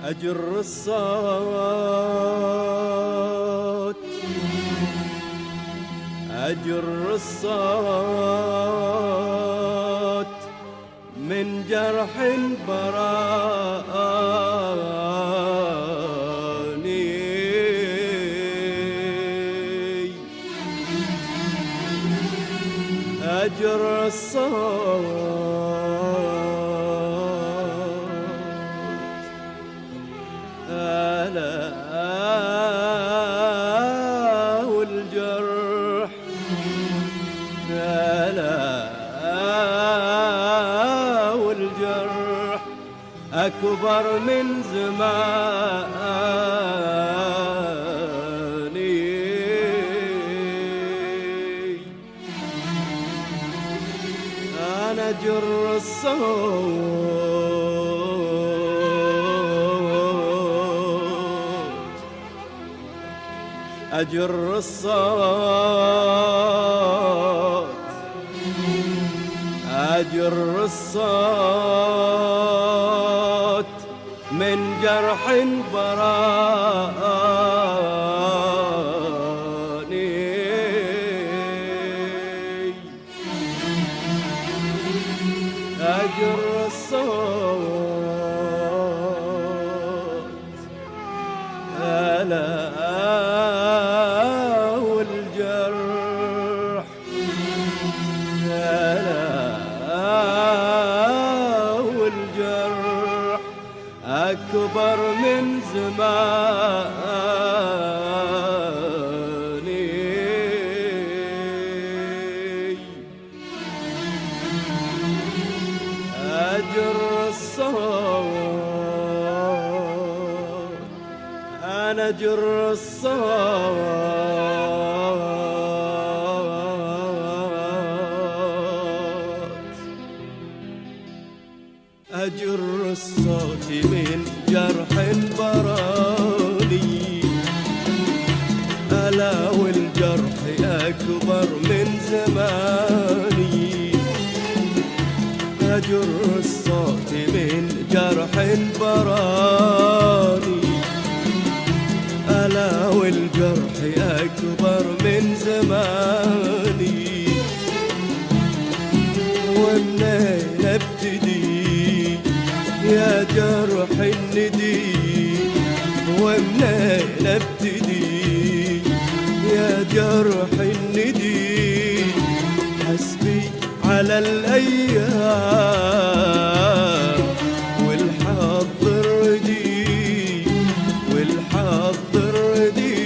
أجر الصوت أجر الصوت من جرح براني، أجر الصوت ألا والجرح ألا والجرح أكبر من زماني. أنا أجر الصوت أجر الصوت أجر الصوت من جرح براني. أجر الصوت ألا والجرح ألا والجرح أكبر من زماني. أجر الصوت أنا أجر الصوت أجر الصوت من جرح براني. ألا والجرح أكبر من زماني. أجر الصوت من جرح براني. ألا والجرح أكبر من زماني. ومنين ابتدي يا جرح الندي؟ ومنين ابتدي يا جرح الندي؟ حسبي على الأيام والحظ الردي والحظ الردي.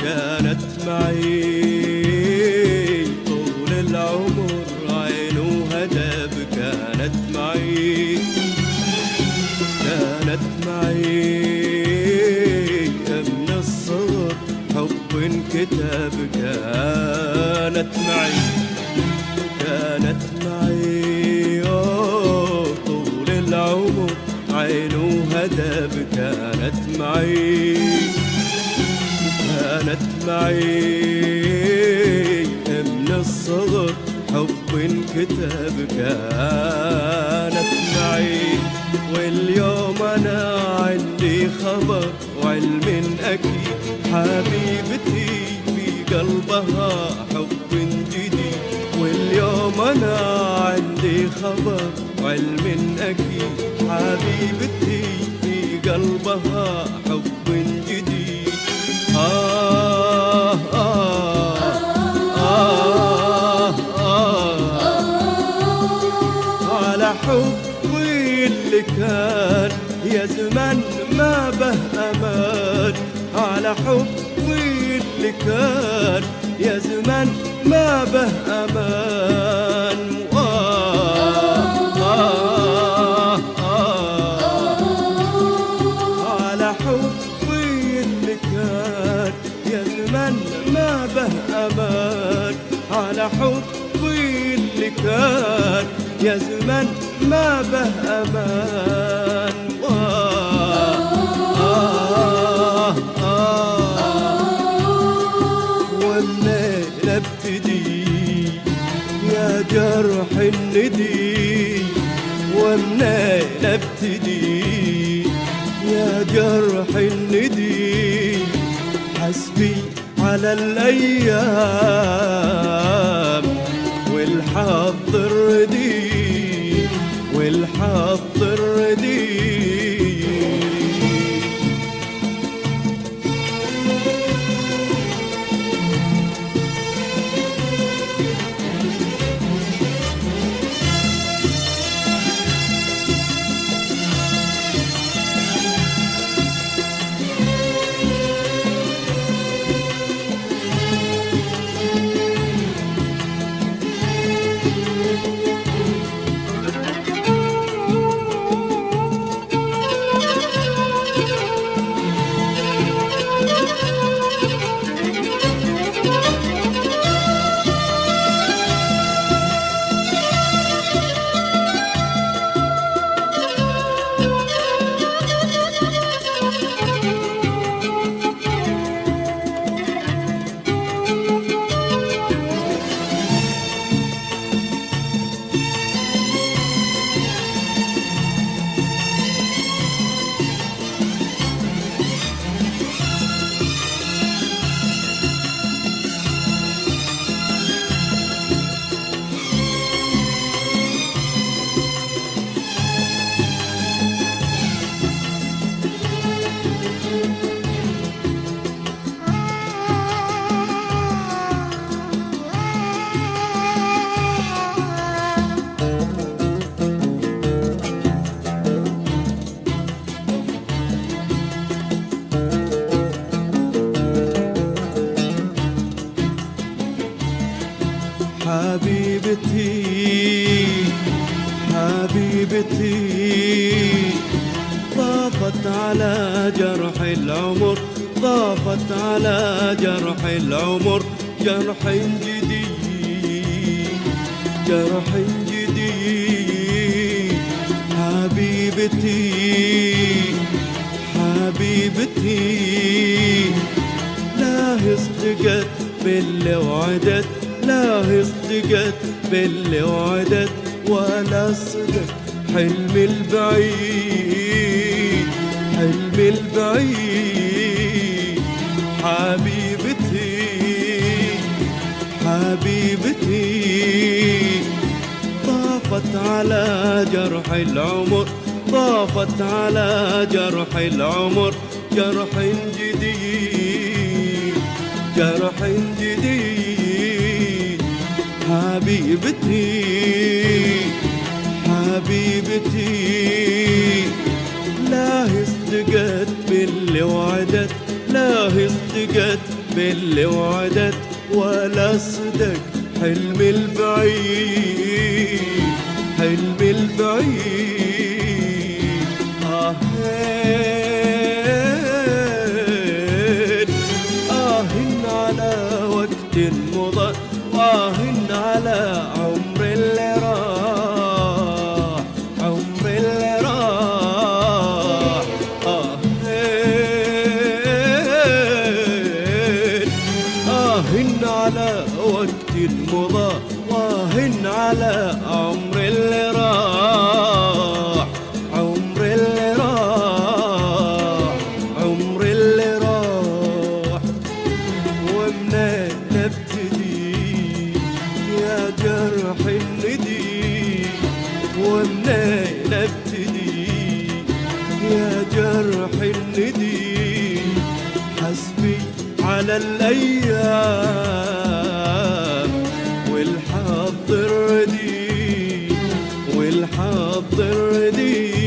كانت معي طول العمر عين وهدف. كانت معي كانت معي من الصغر حب انكتب. كانت معي كانت معي طول العمر عين وهدف. كانت معي كانت معي من الصغر حب انكتب. كانت معي واليوم أنا عندي خبر وعلم أكيد حبيبتي في قلبها حب جديد. واليوم أنا عندي خبر وعلم أكيد حبيبتي في قلبها حب جديد. على حبي اللي كان يا زمن ما به أمان على حبي اللي كان، يا زمن ما به أمان على حبي اللي كان، يا زمن ما به أمان على حبي اللي كان، يا زمن ما به أمان ومنين ابتدي يا جرح الندي، ومنين ابتدي يا جرح الندي، حسبي على الأيام والحظ الردي، والحظ الردي. حبيبتي حبيبتي ضافت على جرح العمر، ضافت على جرح العمر جرح جديد، جرح جديد. حبيبتي حبيبتي لا صدقت باللي وعدت، لا صدقت باللي وعدت، ولا صدق حلمي البعيد، حلمي البعيد. حبيبتي حبيبتي ضافت على جرح العمر، ضافت على جرح العمر جرح جديد، جرح جديد. حبيبتي حبيبتي لا صدقت باللي وعدت، لا صدقت باللي وعدت، ولا صدق حلمي البعيد، حلمي البعيد. آهن على وقت مضى، آهن على عمر اللي راح، عمر اللي راح. آهن على وقت مضى، آهن على عمر اللي راح، عمر اللي راح، عمر اللي راح. ومنين نبتدي يا جرح الندي، ومنين نبتدي يا جرح الندي، حسبي على الأيام والحظ الردي، والحظ الردي.